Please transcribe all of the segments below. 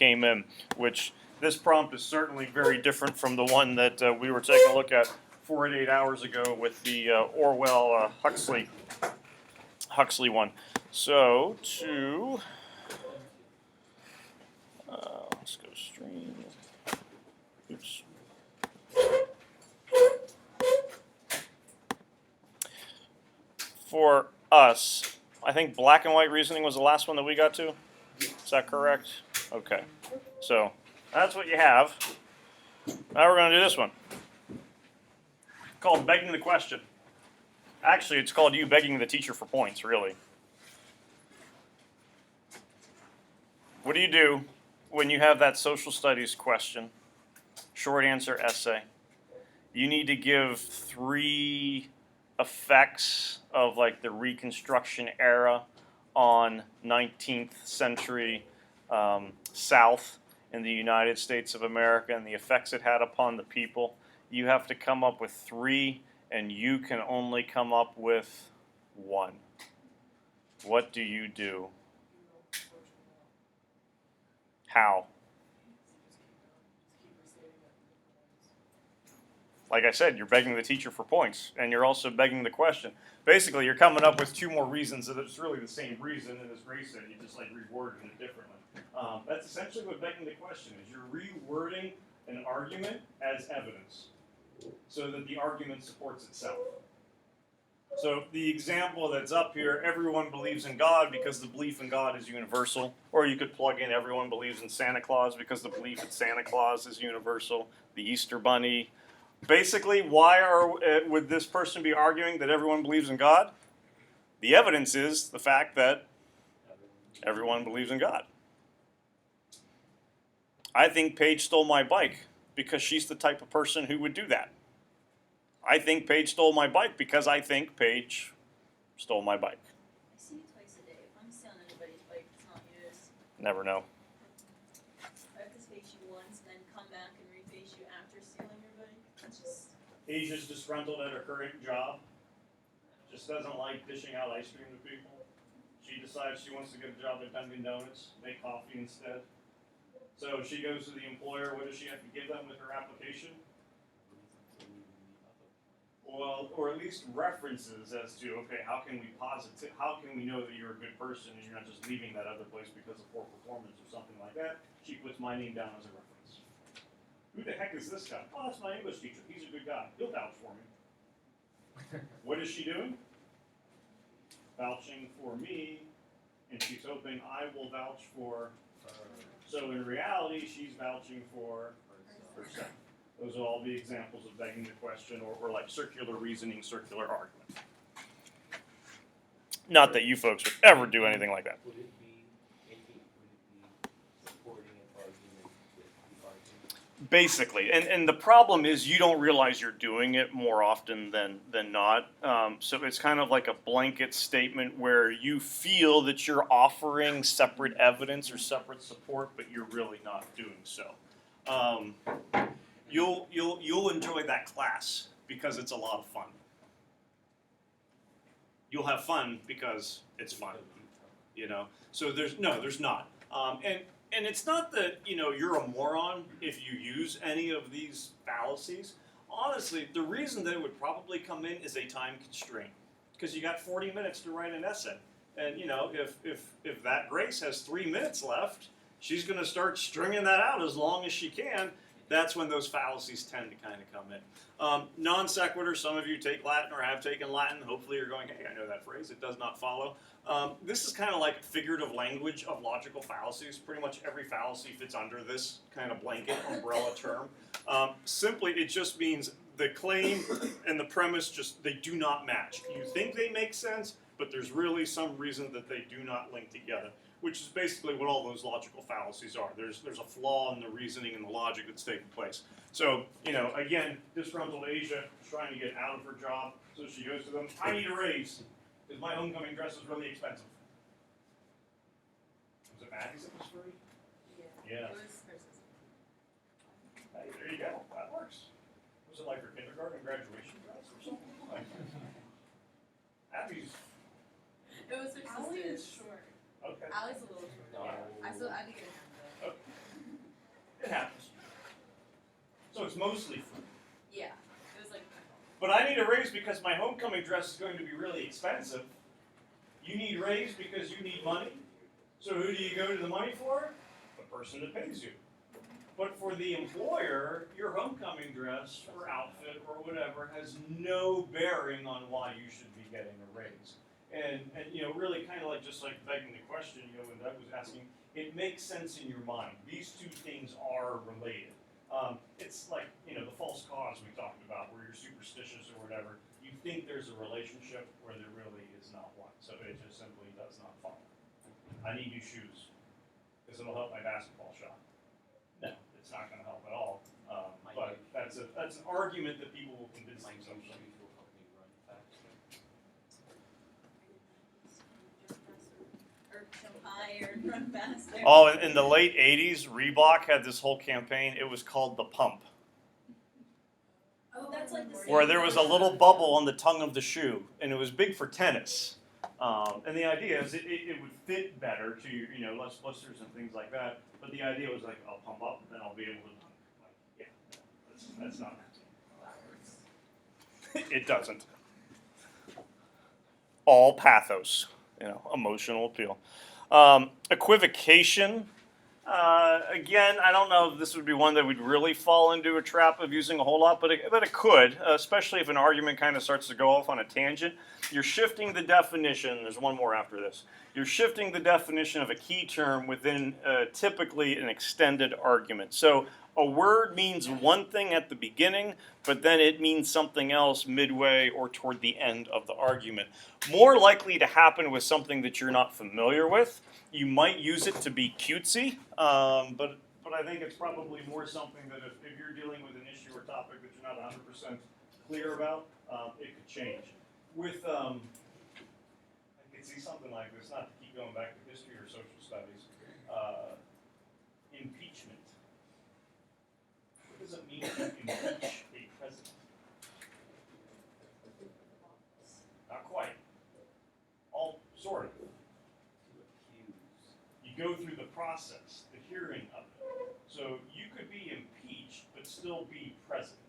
came in, which this prompt is certainly very different from the one that we were taking a look at 48 hours ago with the Orwell Huxley one. So let's go stream. Oops. For us, I think black and white reasoning was the last one that we got to. Is that correct? Okay. So that's what you have. Now we're going to do this one. Called begging the question. Actually, it's called you begging the teacher for points, really. What do you do when you have that social studies question? Short answer essay. You need to give 3 effects of like the Reconstruction era on 19th century South in the United States of America and the effects it had upon the people. You have to come up with 3, and you can only come up with 1. What do you do? How? Like I said, you're begging the teacher for points, and you're also begging the question. Basically, you're coming up with 2 more reasons that it's really the same reason, and as Ray said, you just like reworded it differently. That's essentially what begging the question is. You're rewording an argument as evidence, so that the argument supports itself. So the example that's up here, everyone believes in God because the belief in God is universal. Or you could plug in everyone believes in Santa Claus because the belief in Santa Claus is universal. The Easter Bunny. Basically, why would this person be arguing that everyone believes in God? The evidence is the fact that everyone believes in God. I think Paige stole my bike because she's the type of person who would do that. I think Paige stole my bike because I think Paige stole my bike. I see you twice a day. If I'm stealing anybody's bike, it's not yours. Never know. I have to face you once and then come back and reface you after stealing your bike. It's just... Asia's disgruntled at her current job. Just doesn't like dishing out ice cream to people. She decides she wants to get a job at Dunkin' Donuts, make coffee instead. So she goes to the employer. What does she have to give them with her application? Well, or at least references as to, okay, how can we know that you're a good person and you're not just leaving that other place because of poor performance or something like that? She puts my name down as a reference. Who the heck is this guy? Oh, that's my English teacher. He's a good guy. He'll vouch for me. What is she doing? Vouching for me, and she's hoping I will vouch for her. So in reality, she's vouching for herself. Those will all be examples of begging the question or like circular reasoning, circular argument. Not that you folks would ever do anything like that. Would it be supporting an argument with the argument? Basically. And the problem is you don't realize you're doing it more often than not. So it's kind of like a blanket statement where you feel that you're offering separate evidence or separate support, but you're really not doing so. You'll enjoy that class because it's a lot of fun. You'll have fun because it's fun, you know. So there's not. And it's not that you're a moron if you use any of these fallacies. Honestly, the reason that it would probably come in is a time constraint because you got 40 minutes to write an essay, and if that Grace has 3 minutes left, she's going to start stringing that out as long as she can. That's when those fallacies tend to kind of come in. Non sequitur, some of you take Latin or have taken Latin. Hopefully you're going, hey, I know that phrase. It does not follow. This is kind of like figurative language of logical fallacies. Pretty much every fallacy fits under this kind of blanket umbrella term. Simply, it just means the claim and the premise they do not match. You think they make sense, but there's really some reason that they do not link together, which is basically what all those logical fallacies are. There's a flaw in the reasoning and the logic that's taking place. So, again, disgruntled Asia is trying to get out of her job, so she goes to them, I need a raise, because my homecoming dress is really expensive. Was it Maddie's that was free? Yeah. It was hers. Hey, there you go. That works. Was it like her kindergarten graduation dress or something? Abby's. It was her Allie is sister's. short. Okay. Allie's a little short. No. I need to get a haircut. was mostly food. Yeah, it was like. But I need a raise because my homecoming dress is going to be really expensive. You need raise because you need money. So who do you go to the money for? The person that pays you. But for the employer, your homecoming dress or outfit or whatever has no bearing on why you should be getting a raise. And really kind of like just like begging the question, when Doug was asking, it makes sense in your mind. These two things are related. It's like, the false cause we talked about where you're superstitious or whatever. You think there's a relationship where there really is not one. So it just simply does not follow. I need new shoes because it'll help my basketball shot. No, it's not going to help at all. But that's an argument that people will convince themselves of. Shoes will help me run faster. Or jump higher and run faster. Oh, in the late 80s, Reebok had this whole campaign. It was called The Pump, Oh, that's like the same where there was a little bubble on the tongue of the shoe, and it was big for tennis. And the idea is it would fit better to less blisters and things like that. But the idea was like, I'll pump up, then I'll be able to dunk. Like, yeah, that's not. It doesn't. All pathos, emotional appeal. Equivocation. Again, I don't know if this would be one that would really fall into a trap of using a whole lot, but it could, especially if an argument kind of starts to go off on a tangent. You're shifting the definition. There's one more after this. You're shifting the definition of a key term within typically an extended argument. So a word means one thing at the beginning, but then it means something else midway or toward the end of the argument. More likely to happen with something that you're not familiar with. You might use it to be cutesy, but I think it's probably more something that if you're dealing with an issue or topic that you're not 100% clear about, it could change. With, I could see something like this, not to keep going back to history or social studies, impeachment. What does it mean to impeach a president? Not quite. All sort of. You go through the process, the hearing of it. So you could be impeached but still be president.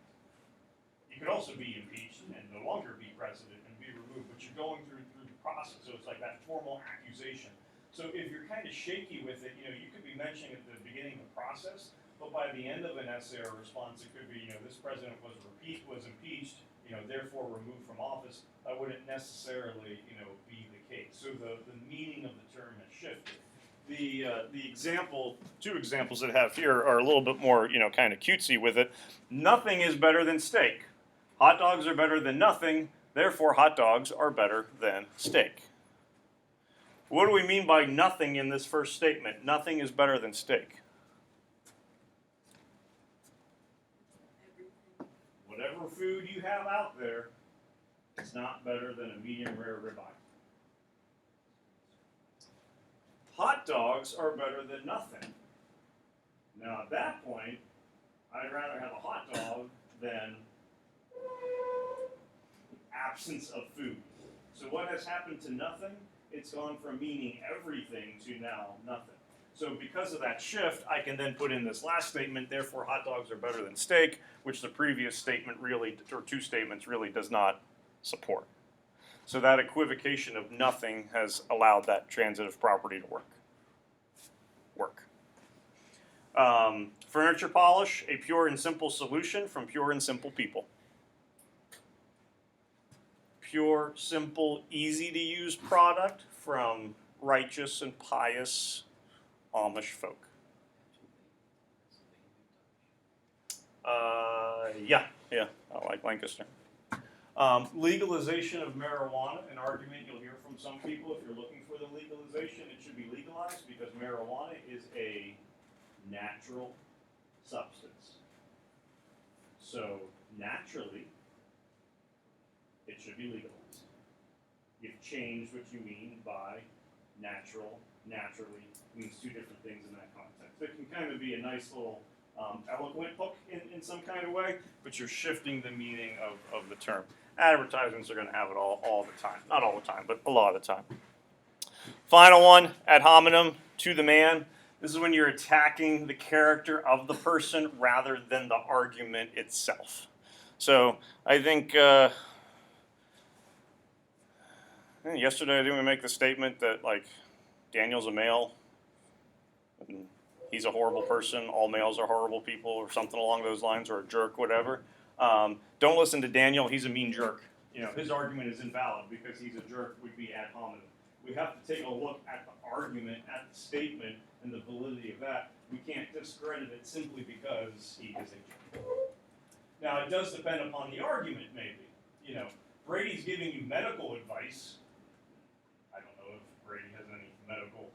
You could also be impeached and no longer be president and be removed, but you're going through the process. So it's like that formal accusation. So if you're kind of shaky with it, you could be mentioning at the beginning of the process, but by the end of an essay or response, it could be, this president was impeached, therefore removed from office. That wouldn't necessarily, be the case. So the meaning of the term has shifted. The two examples that I have here are a little bit more, kind of cutesy with it. Nothing is better than steak. Hot dogs are better than nothing, therefore hot dogs are better than steak. What do we mean by nothing in this first statement? Nothing is better than steak. Whatever food you have out there, it's not better than a medium rare ribeye. Hot dogs are better than nothing. Now at that point, I'd rather have a hot dog than absence of food. So what has happened to nothing? It's gone from meaning everything to now nothing. So because of that shift, I can then put in this last statement, therefore hot dogs are better than steak, which the previous statement really, or two statements really does not support. So that equivocation of nothing has allowed that transitive property to work. Furniture polish, a pure and simple solution from pure and simple people. Pure, simple, easy to use product from righteous and pious Amish folk. Yeah, I like Lancaster. Legalization of marijuana, an argument you'll hear from some people. If you're looking for the legalization, it should be legalized because marijuana is a natural substance. So naturally, it should be legalized. You've changed what you mean by natural, naturally, means two different things in that context. It can kind of be a nice little eloquent hook in some kind of way, but you're shifting the meaning of the term. Advertisements are going to have it all the time. Not all the time, but a lot of the time. Final one, ad hominem, to the man. This is when you're attacking the character of the person rather than the argument itself. So I think yesterday didn't we make the statement that like Daniel's a male and he's a horrible person, all males are horrible people, or something along those lines, or a jerk, whatever. Don't listen to Daniel, he's a mean jerk. You know, his argument is invalid because he's a jerk would be ad hominem. We have to take a look at the argument, at the statement, and the validity of that. We can't discredit it simply because he is a jerk. Now, it does depend upon the argument, maybe. You know, Brady's giving you medical advice. I don't know if Brady has any medical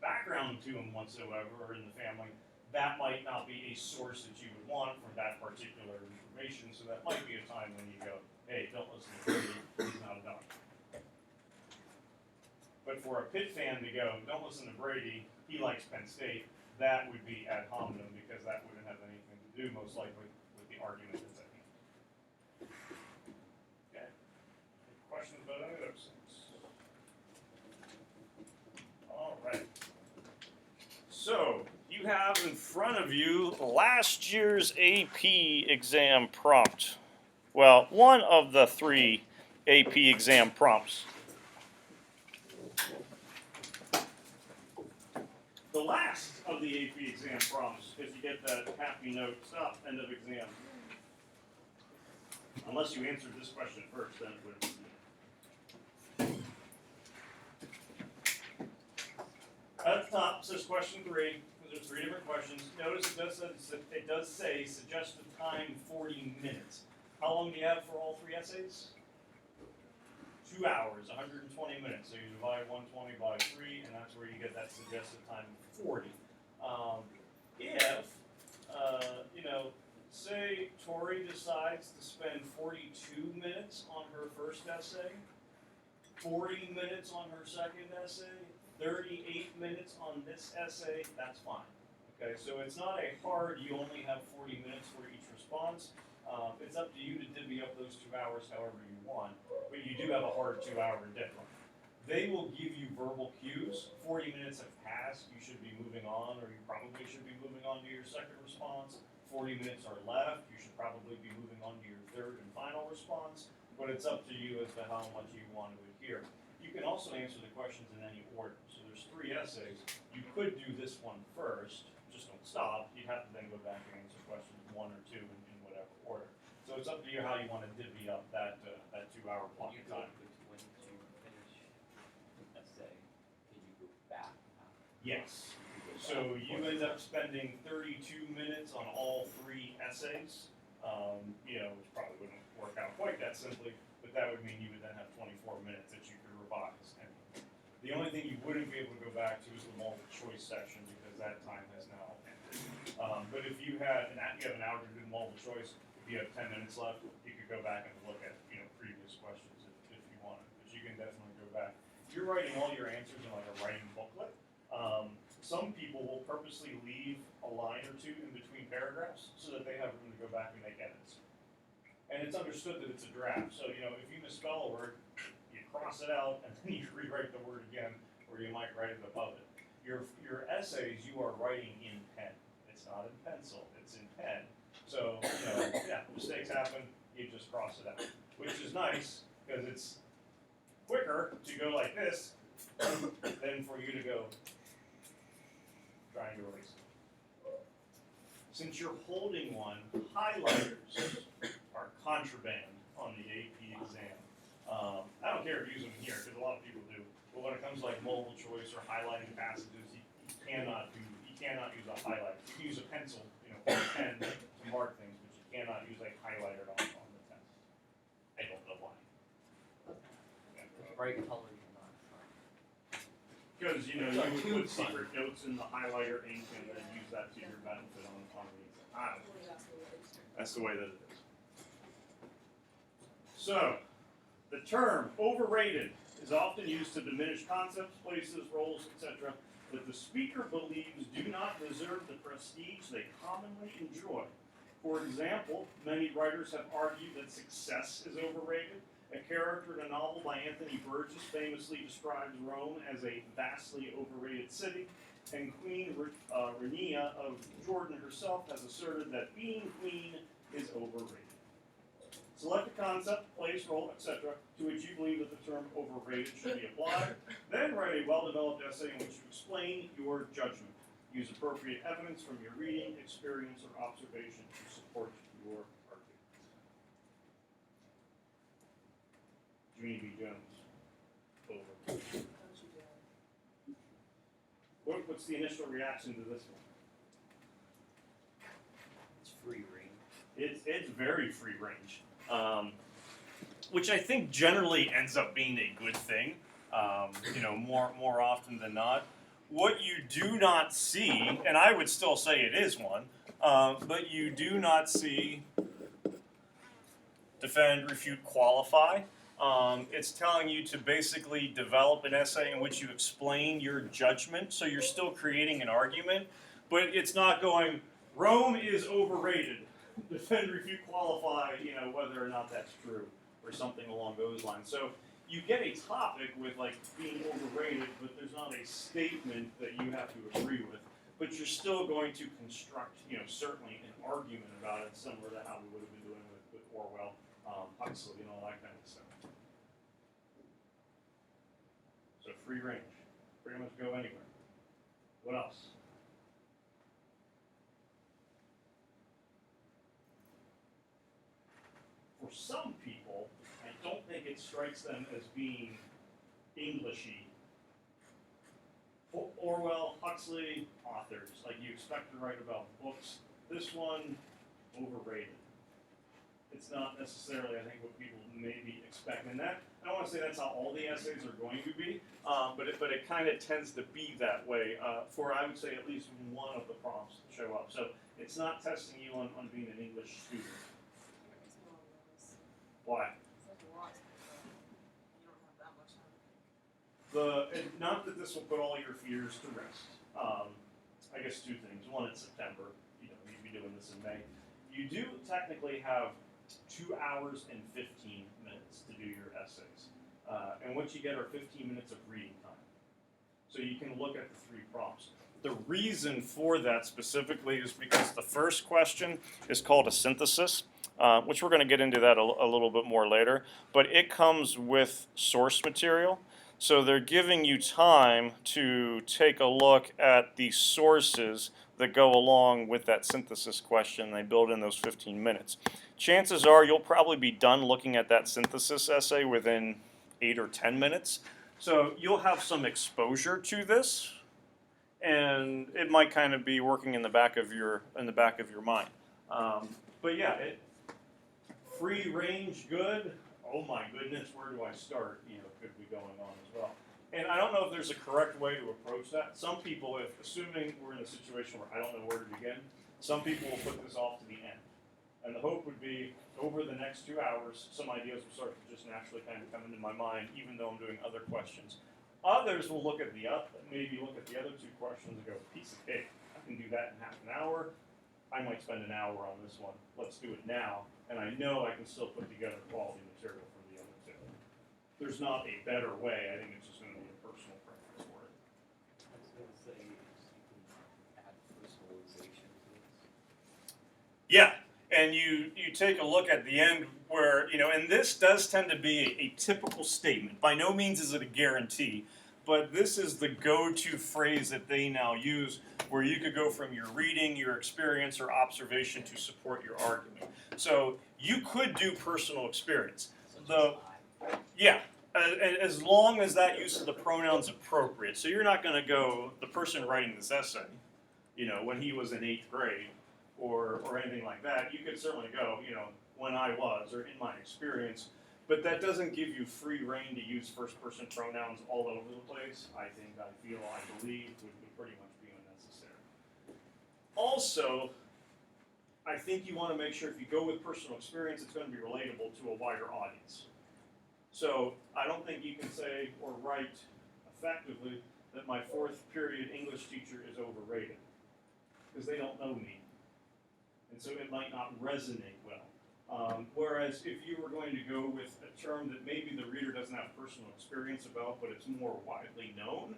background to him whatsoever or in the family. That might not be a source that you would want for that particular information, so that might be a time when you go, hey, don't listen to Brady, he's not a doctor. But for a Pitt fan to go, don't listen to Brady, he likes Penn State, that would be ad hominem because that wouldn't have anything to do, most likely, with the argument that's at hand. Okay? Any questions about any of those things? All right. So, you have in front of you last year's AP exam prompt. Well, one of the 3 AP exam prompts. The last of the AP exam prompts, because you get that happy note, stop, end of exam. Unless you answered this question first, then it would. At the top says question 3. Those are 3 different questions. Notice it does say suggested time 40 minutes. How long do you have for all 3 essays? 2 hours, 120 minutes. So you divide 120 by 3, and that's where you get that suggested time of 40. If say Tori decides to spend 42 minutes on her first essay, 40 minutes on her second essay, 38 minutes on this essay, that's fine. Okay, so it's not a hard, you only have 40 minutes for each response. It's up to you to divvy up those 2 hours however you want, but you do have a hard 2-hour deadline. They will give you verbal cues. 40 minutes have passed, you should be moving on, or you probably should be moving on to your second response. 40 minutes are left, you should probably be moving on to your third and final response, but it's up to you as to how much you want to adhere. You can also answer the questions in any order. So there's 3 essays. You could do this one first, just don't stop. You'd have to then go back and answer questions 1 or 2 in whatever order. So it's up to you how you want to divvy up that 2-hour block of time. When you finish an essay, can you go back? Yes. So you end up spending 32 minutes on all 3 essays. Which probably wouldn't work out quite that simply, but that would mean you would then have 24 minutes that you could revise. And the only thing you wouldn't be able to go back to is the multiple choice section because that time has now ended. But if you have an hour to do multiple choice, if you have 10 minutes left, you could go back and look at previous questions if you wanted. But you can definitely go back. If you're writing all your answers in like a writing booklet, some people will purposely leave a line or 2 in between paragraphs so that they have room to go back and make edits. And it's understood that it's a draft. So, if you misspell a word, you cross it out and then you rewrite the word again, or you might write it above it. Your essays, you are writing in pen. It's not in pencil, it's in pen. So, mistakes happen, you just cross it out. Which is nice, because it's quicker to go like this than for you to go trying to erase it. Since you're holding one, highlighters are contraband on the AP exam. I don't care if you use them here, because a lot of people do. But when it comes to like multiple choice or highlighting passages, you cannot use a highlighter. You can use a pencil, or a pen to mark things, but you cannot use a highlighter on the test. I don't know why. Bright colors are not fun. Because you would put secret notes in the highlighter ink and then use that to your benefit on the exam. That's the way that it is. So, the term overrated is often used to diminish concepts, places, roles, etc. that the speaker believes do not deserve the prestige they commonly enjoy. For example, many writers have argued that success is overrated. A character in a novel by Anthony Burgess famously describes Rome as a vastly overrated city. and Queen Rania of Jordan herself has asserted that being queen is overrated. Select a concept, place, role, etc., to which you believe that the term overrated should be applied. Then write a well-developed essay in which you explain your judgment. Use appropriate evidence from your reading, experience, or observation to support your argument. Jeannie B. Jones. Over. What's the initial reaction to this one? It's free reign. It's very free range, which I think generally ends up being a good thing. More often than not. What you do not see, and I would still say it is one, but you do not see defend, refute, qualify. It's telling you to basically develop an essay in which you explain your judgment. So you're still creating an argument, but it's not going, Rome is overrated. Defend, refute, qualify, whether or not that's true, or something along those lines. So you get a topic with like being overrated, but there's not a statement that you have to agree with. But you're still going to construct, certainly an argument about it, similar to how we would have been doing with Orwell, Huxley, and all that kind of stuff. So free range, pretty much go anywhere. What else? For some people, I don't think it strikes them as being Englishy. Orwell, Huxley, authors, like you expect to write about books. This one, overrated. It's not necessarily, I think, what people maybe expect. And that, I don't want to say that's how all the essays are going to be, but it kind of tends to be that way for, I would say, at least one of the prompts that show up. So it's not testing you on being an English student. Why? Not that this will put all your fears to rest. I guess two things. One, it's September. You'd be doing this in May. You do technically have 2 hours and 15 minutes to do your essays. And what you get are 15 minutes of reading time. So you can look at the 3 prompts. The reason for that specifically is because the first question is called a synthesis, which we're going to get into that a little bit more later. But it comes with source material. So they're giving you time to take a look at the sources that go along with that synthesis question. They build in those 15 minutes. Chances are you'll probably be done looking at that synthesis essay within 8 or 10 minutes. So you'll have some exposure to this, and it might kind of be working in the back of your mind. But yeah, free range, good. Oh my goodness, where do I start? Could be going on as well. And I don't know if there's a correct way to approach that. Some people, assuming we're in a situation where I don't know where to begin, some people will put this off to the end. And the hope would be, over the next 2 hours, some ideas will start to just naturally kind of come into my mind, even though I'm doing other questions. Others will maybe look at the other 2 questions and go, piece of cake, I can do that in half an hour. I might spend an hour on this one. Let's do it now. And I know I can still put together quality material from the other 2. There's not a better way. I think it's just going to be a personal preference for it. I was going to say, you can add personalization to this. Yeah, and you take a look at the end where, and this does tend to be a typical statement. By no means is it a guarantee, but this is the go-to phrase that they now use where you could go from your reading, your experience, or observation to support your argument. So you could do personal experience. Yeah, as long as that use of the pronoun's appropriate. So you're not going to go, the person writing this essay, when he was in 8th grade or anything like that. You could certainly go, when I was or in my experience. But that doesn't give you free reign to use first-person pronouns all over the place. I believe would pretty much be unnecessary. Also, I think you want to make sure if you go with personal experience, it's going to be relatable to a wider audience. So I don't think you can say or write effectively that my 4th period English teacher is overrated, because they don't know me. And so it might not resonate well. Whereas if you were going to go with a term that maybe the reader doesn't have personal experience about, but it's more widely known,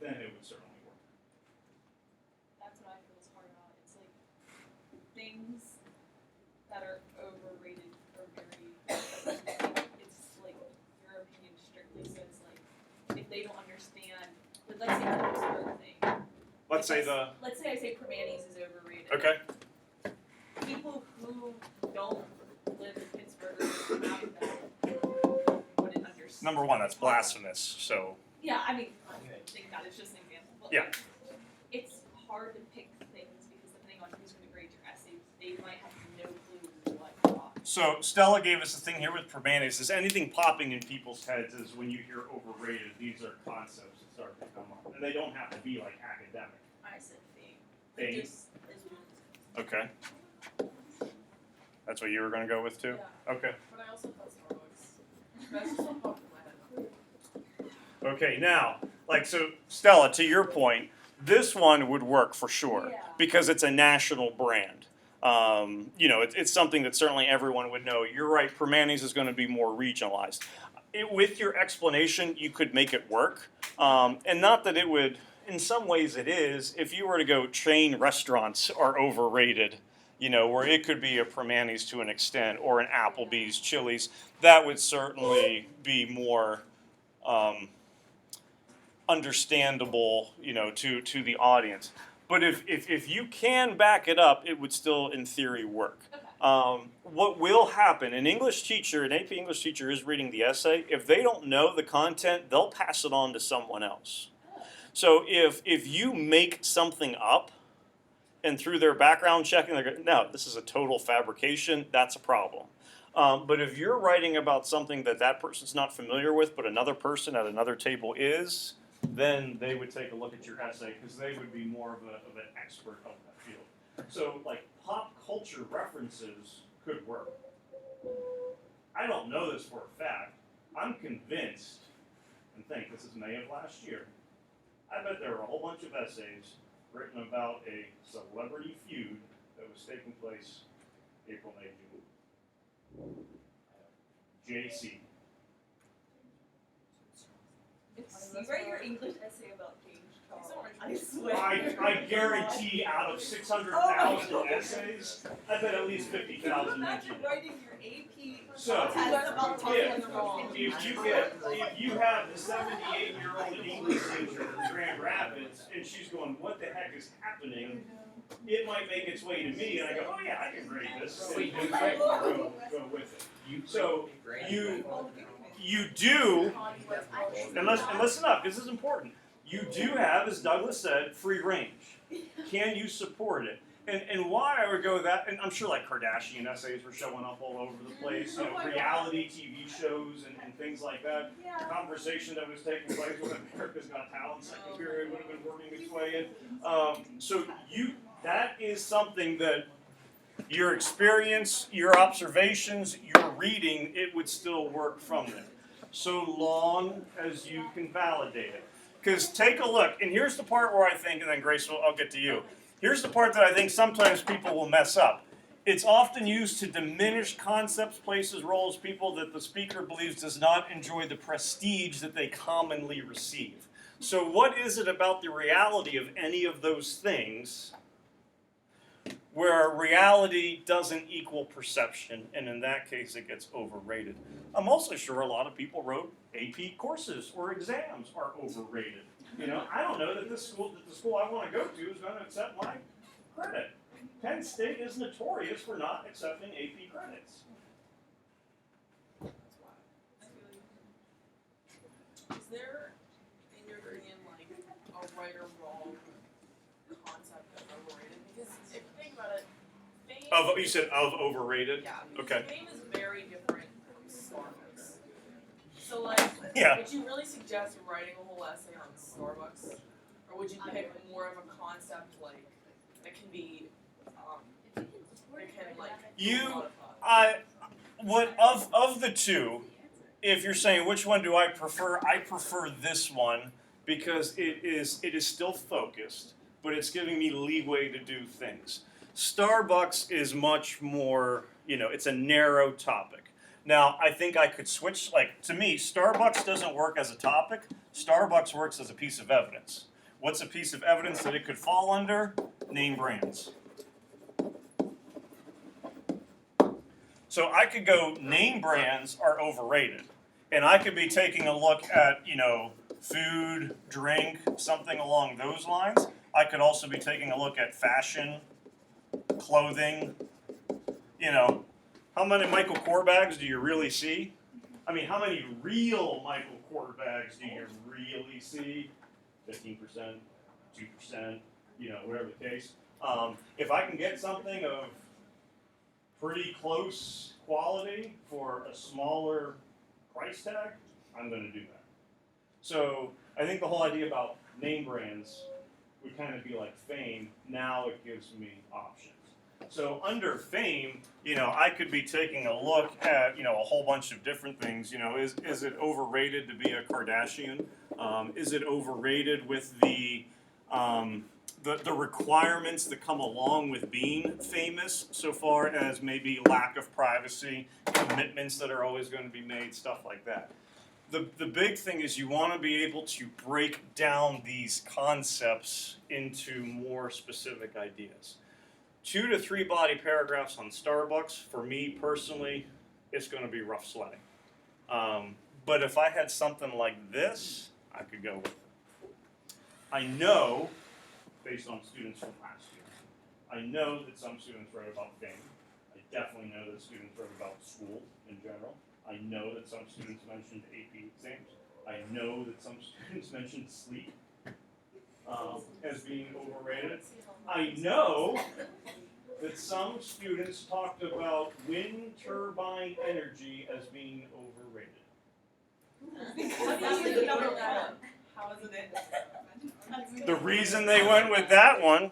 then it would certainly work. things that are overrated or very, it's like, your opinion strictly says like, if they don't understand, but let's say the Pittsburgh thing. Let's say the. Let's say I say Primanti's is overrated. Okay. People who don't live in Pittsburgh or out of that wouldn't understand. Number one, that's blasphemous. So. Yeah, I mean, thank God, it's just an example. But Yeah. It's hard to pick things because depending on who's going to grade your essay, they might have no clue what to talk. So Stella gave us a thing here with Primanti's. Is anything popping in people's heads is when you hear overrated, these are concepts that start to come up. And they don't have to be like academic. I said fame. Fame? Just as one. Okay. That's what you were going to go with too? Yeah. Okay. But I also thought Starbucks. That's just what popped in my head. Okay, now, like, so Stella, to your point, this one would work for sure Yeah. because it's a national brand. You know, it's something that certainly everyone would know. You're right, Primanti's is going to be more regionalized. With your explanation, you could make it work. And not that it would, in some ways it is, if you were to go chain restaurants are overrated, you know, where it could be a Primanti's to an extent or an Applebee's, Chili's, that would certainly be more understandable, you know, to the audience. But if you can back it up, it would still, in theory, work. Okay. What will happen, an English teacher, an AP English teacher is reading the essay. If they don't know the content, they'll pass it on to someone else. So if you make something up, and through their background checking, they're going, no, this is a total fabrication, that's a problem. But if you're writing about something that that person's not familiar with, but another person at another table is, then they would take a look at your essay because they would be more of an expert of that field. So, like, pop culture references could work. I don't know this for a fact. I'm convinced, and think this is May of last year, I bet there were a whole bunch of essays written about a celebrity feud that was taking place April, May, June. JC. You write your English essay about James Charles. I swear. I guarantee out of 600,000 essays, I bet at least 50,000 Imagine mentioned it. writing your AP So, test about if, talking wrong. if you have the 78-year-old English teacher from Grand Rapids, and she's going, what the heck is happening? It might make its way to me, and I go, oh yeah, I can grade this. And go with it. So you do, and listen up, this is important. You do have, as Douglas said, free range. Can you support it? And why I would go with that, and I'm sure like Kardashian essays were showing up all over the place, you know, reality TV shows and things like that. The conversation that was taking place with America's Got Talent second period would have been working its way in. So that is something that your experience, your observations, your reading, it would still work from there. So long as you can validate it. Because take a look, and here's the part where I think, and then Grace, I'll get to you. Here's the part that I think sometimes people will mess up. It's often used to diminish concepts, places, roles, people that the speaker believes does not enjoy the prestige that they commonly receive. So what is it about the reality of any of those things where reality doesn't equal perception, and in that case it gets overrated? I'm also sure a lot of people wrote AP courses or exams are overrated. You know, I don't know that the school I want to go to is going to accept my credit. Penn State is notorious for not accepting AP credits. Is there, in your opinion, like a right or wrong concept of overrated? Because if you think about it, fame. You said of overrated? Yeah. Because Okay. fame is very different from Starbucks. So like, Yeah. would you really suggest writing a whole essay on Starbucks, or would you pick more of a concept like that can be, that can like be modified? Of the two, if you're saying which one do I prefer this one because it is still focused, but it's giving me leeway to do things. Starbucks is much more, you know, it's a narrow topic. Now, I think I could switch, like, to me, Starbucks doesn't work as a topic. Starbucks works as a piece of evidence. What's a piece of evidence that it could fall under? Name brands. So I could go name brands are overrated. And I could be taking a look at, food, drink, something along those lines. I could also be taking a look at fashion, clothing. How many Michael Kors bags do you really see? I mean, how many real Michael Kors bags do you really see? 15%, 2%, whatever the case. If I can get something of pretty close quality for a smaller price tag, I'm going to do that. So I think the whole idea about name brands would kind of be like fame. Now it gives me options. So under fame, I could be taking a look at, a whole bunch of different things. Is it overrated to be a Kardashian? Is it overrated with the requirements that come along with being famous, so far as maybe lack of privacy, commitments that are always going to be made, stuff like that. The big thing is you want to be able to break down these concepts into more specific ideas. 2 to 3 body paragraphs on Starbucks, for me personally, it's going to be rough sledding. But if I had something like this, I could go with it. I know, based on students from last year, I know that some students wrote about fame. I definitely know that students wrote about school in general. I know that some students mentioned AP exams. I know that some students mentioned sleep as being overrated. I know that some students talked about wind turbine energy as being overrated. How is it? The reason they went with that one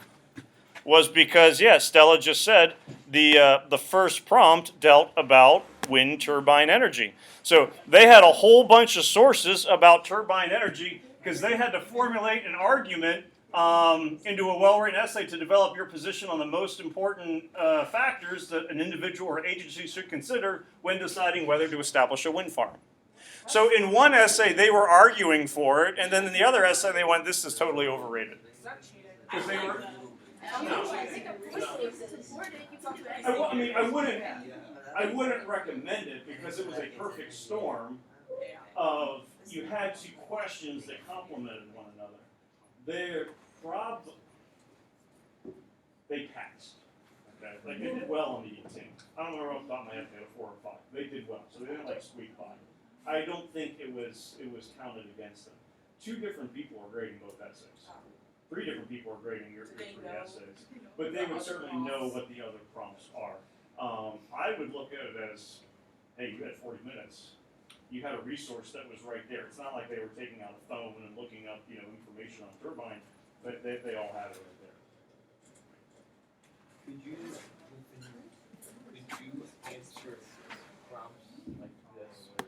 was because, Stella just said the first prompt dealt about wind turbine energy. So they had a whole bunch of sources about turbine energy because they had to formulate an argument into a well-written essay to develop your position on the most important factors that an individual or agency should consider when deciding whether to establish a wind farm. So in one essay, they were arguing for it, and then in the other essay, they went, this is totally overrated. Is that cheating? Because they were... I wouldn't recommend it because it was a perfect storm of you had 2 questions that complemented one another. They passed. Okay, like they did well on the 18. I don't remember off the top of my head if they had a 4 or 5. They did well, so they didn't squeak by. I don't think it was counted against them. 2 different people were grading both essays. 3 different people were grading your 3 essays, but they would certainly know what the other prompts are. I would look at it as, hey, you had 40 minutes. You had a resource that was right there. It's not like they were taking out a phone and looking up, information on turbine, but they all had it right there. Could you answer prompts like this, or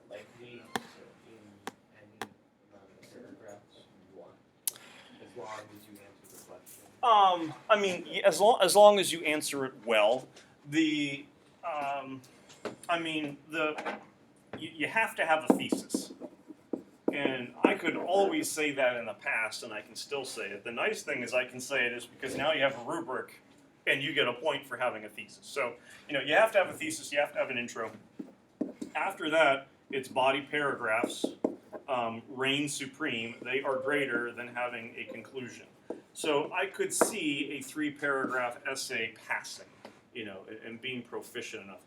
like me in any amount of paragraphs you want, as long as you answer the question? I mean, as long as you answer it well, you have to have a thesis. And I could always say that in the past, and I can still say it. The nice thing is I can say it is because now you have a rubric, and you get a point for having a thesis. So, you have to have a thesis, you have to have an intro. After that, it's body paragraphs, reign supreme. They are greater than having a conclusion. So I could see a 3-paragraph essay passing, and being proficient enough.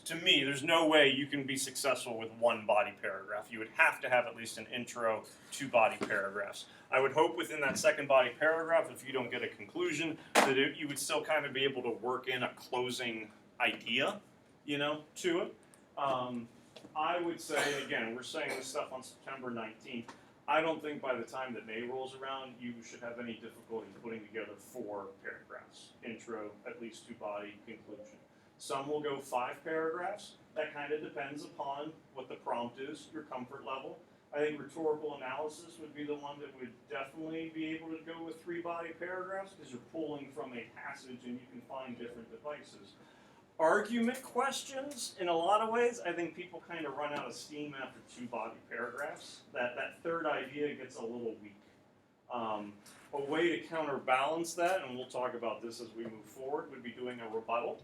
To me, there's no way you can be successful with 1 body paragraph. You would have to have at least an intro, 2 body paragraphs. I would hope within that 2nd body paragraph, if you don't get a conclusion, that you would still kind of be able to work in a closing idea, to it. I would say, again, we're saying this stuff on September 19th. I don't think by the time that May rolls around, you should have any difficulty putting together 4 paragraphs. Intro, at least 2 body, conclusion. Some will go 5 paragraphs. That kind of depends upon what the prompt is, your comfort level. I think rhetorical analysis would be the one that would definitely be able to go with 3 body paragraphs because you're pulling from a passage and you can find different devices. Argument questions, in a lot of ways, I think people kind of run out of steam after 2 body paragraphs. That 3rd idea gets a little weak. A way to counterbalance that, and we'll talk about this as we move forward, would be doing a rebuttal.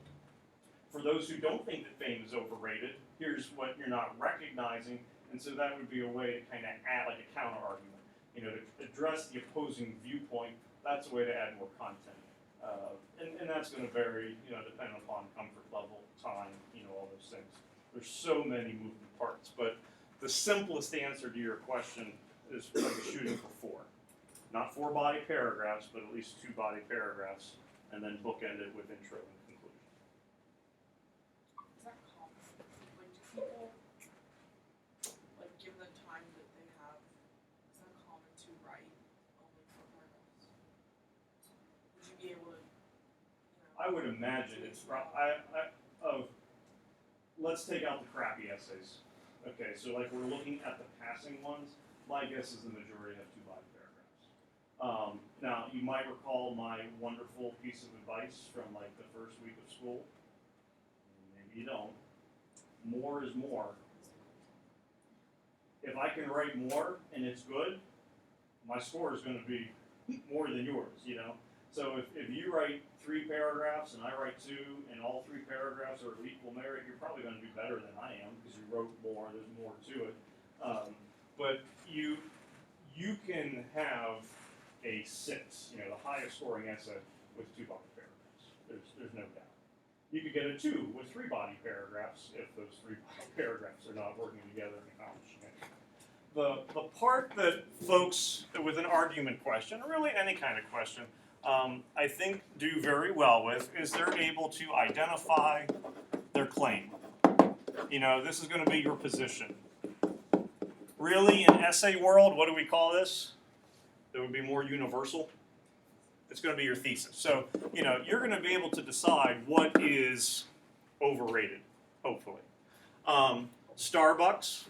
for those who don't think that fame is overrated, here's what you're not recognizing, and so that would be a way to kind of add like a counter argument. You know, to address the opposing viewpoint, that's a way to add more content. And that's going to vary, you know, depending upon comfort level, time, you know, all those things. There's so many moving parts, but the simplest answer to your question is like shooting for 4. Not 4 body paragraphs, but at least 2 body paragraphs, and then bookend it with intro and conclusion. Is that common? Like, do people, like, given the time that they have, is that common to write only 4 paragraphs? Would you be able to, I would imagine it's let's take out the crappy essays. Okay, so like we're looking at the passing ones. My guess is the majority have 2 body paragraphs. Now you might recall my wonderful piece of advice from like the first week of school. Maybe you don't. More is more. If I can write more and it's good, my score is going to be more than yours, you know? So if you write 3 paragraphs and I write 2 and all 3 paragraphs are of equal merit, you're probably going to do better than I am because you wrote more, there's more to it. But you can have a 6, you know, the highest scoring essay with 2 body paragraphs. There's no doubt. You could get a 2 with 3 body paragraphs if those 3 body paragraphs are not working together and accomplishing anything. The part that folks with an argument question, or really any kind of question, I think do very well with is they're able to identify their claim. You know, this is going to be your position. Really, in essay world, what do we call this? That would be more universal. It's going to be your thesis. So, you know, you're going to be able to decide what is overrated, hopefully. Starbucks,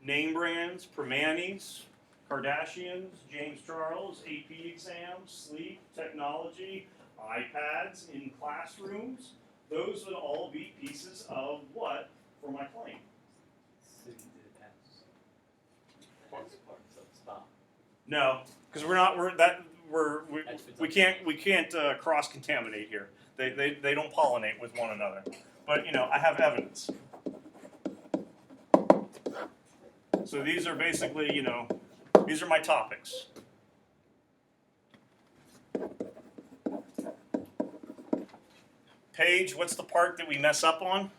name brands, Primanti's, Kardashians, James Charles, AP exams, sleep, technology, iPads in classrooms. Those would all be pieces of what for my claim? City did pass. Parts of stop. No, because we can't cross contaminate here. They don't pollinate with one another. But you know, I have evidence. So these are basically, you know, these are my topics. Paige, what's the part that we mess up on?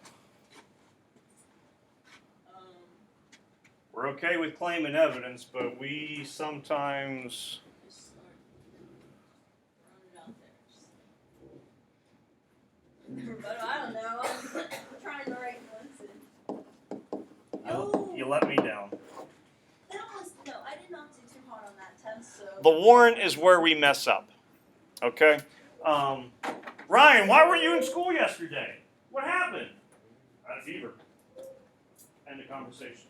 We're okay with claim and evidence, but we sometimes... Just start throwing it out there. But I don't know. I'm trying to write notes. You let me down. I did not do too hard on that test, so. The warrant is where we mess up. Okay? Ryan, why were you in school yesterday? What happened? I had a fever. End of conversation.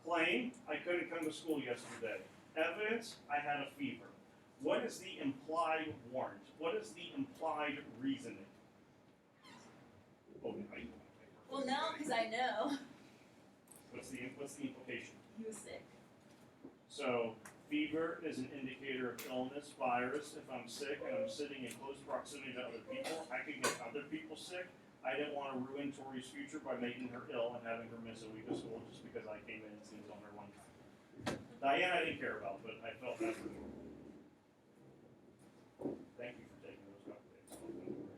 Claim, I couldn't come to school yesterday. Evidence, I had a fever. What is the implied warrant? What is the implied reasoning? Well, no, because I know. What's the implication? He was sick. So, fever is an indicator of illness, virus. If I'm sick and I'm sitting in close proximity to other people, I could get other people sick. I didn't want to ruin Tori's future by making her ill and having her miss a week of school just because I came in and sneezed on her one time. Diane, I didn't care about, but I felt bad for her. Thank you for taking those couple days.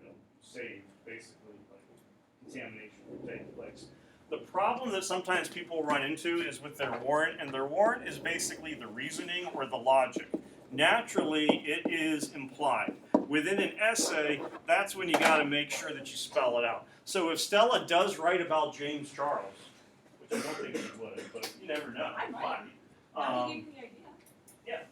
You know, save, basically, like, contamination from taking place. The problem that sometimes people run into is with their warrant, and their warrant is basically the reasoning or the logic. Naturally, it is implied. Within an essay, that's when you got to make sure that you spell it out. So if Stella does write about James Charles, which I don't think she would, but you never know. I might. Now you gave me the idea. Yeah,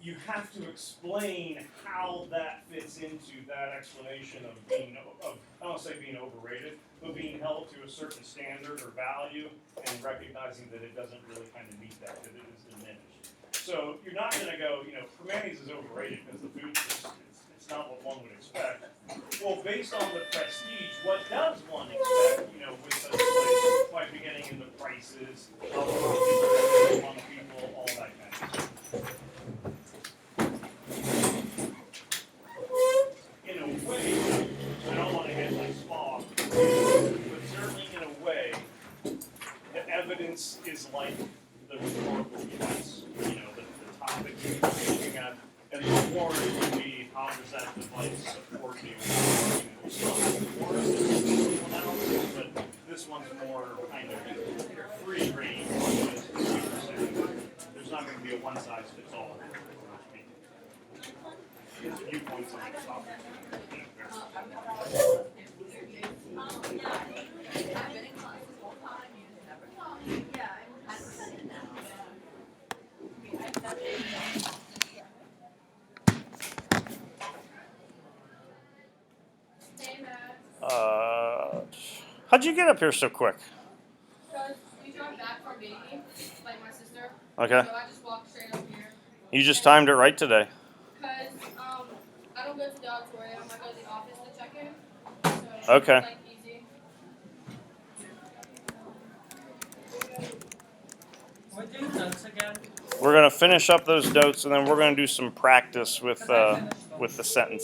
you have to explain how that fits into that explanation of being, I don't want to say being overrated, but being held to a certain standard or value and recognizing that it doesn't really kind of meet that, that it is diminished. So you're not going to go, you know, Primanti's is overrated because the food is it's not what one would expect. Well, based on the prestige, what does one expect, you know, with such a place, by beginning in the prices, how people, among people, all that kind of stuff. In a way, I don't want to get like sentence is like the rhetorical device, you know, the topic you're looking at, and the warrant would be how does that device support the argument. You still have the warrant analysis, but this one's more kind of free range. There's not going to be a one size fits all. There's viewpoints on the topic. How'd you get up here so quick? Because we drove back from baby, like my sister. Okay. So I just walked straight up here. You just timed it right today. Because I don't go to the auditorium. I go to the office to check in. So Okay. it's like easy. What do notes again? We're gonna finish up those notes and then we're gonna do some practice with the sentence.